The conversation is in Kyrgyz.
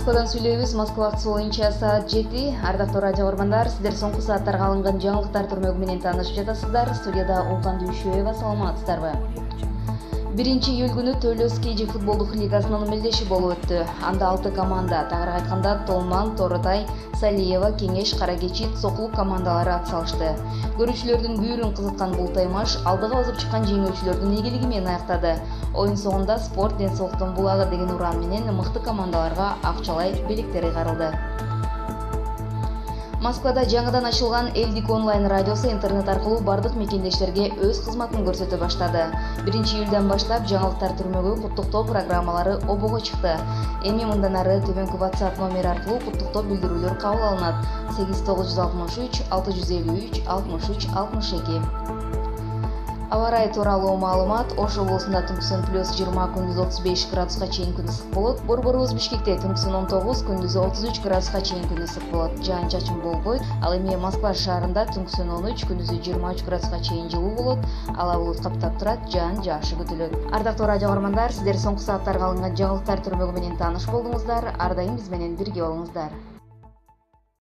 Москвадан сүйлөйбүз. Москва вакыты боюнча саат 7. Ардактуу радио көрөрмандар, сиздер соңку сааттарга алынган жаңылыктар түрмөгү менен таанышып жатасыздар. Студияда Улкан Дүйшөева, саламатсыздарбы? 1-июль күнү Төлөс KG футболдук лигасынын мелдеши болуп өттү. Анда 6 команда, тагыраак айтканда Толман, Торотай, Салиева, Кеңеш, Каракечит, Сокулук командалары ат салышты. Көрүүчүлөрдүн бүйүрүн кызыткан бул таймаш алдыга басып чыккан жеңүүчүлөрдүн ийгилиги менен аяктады. Оюн соңунда спорт ден соолуктун булагы деген уран менен мыкты командаларга акчалай белектер ыйгарылды. Москвада жаңыдан ачылган Элдик онлайн радиосу интернет аркылуу бардык мекендештерге өз кызматын көрсөтө баштады. 1-июлдан баштап жаңылыктар түрмөгү куттуктоо программалары обого чыкты. Эми мындан ары төмөнкү WhatsApp номери аркылуу куттуктоо билдирүүлөр кабыл алынат. 8963 653 63 62. Аба ырайы тууралуу маалымат. Ош облусунда түнкүсүн +20, күндүз 35 градуска чейин күн ысык болот. Борборубуз Бишкекте түнкүсүн 19, күндүз 33 градуска чейин күн ысык болот. Жаан-чачын болбойт. Ал эми Москва шаарында түнкүсүн 13, күндүз 23 градуска чейин жылуу болот. Ала булут каптап турат, жаан-жаашы күтүлөт. Ардактуу радио көрөрмандар, сиздер соңку сааттарга алынган жаңылыктар түрмөгү менен тааныш болдуңуздар. Ар дайым биз менен бирге болуңуздар.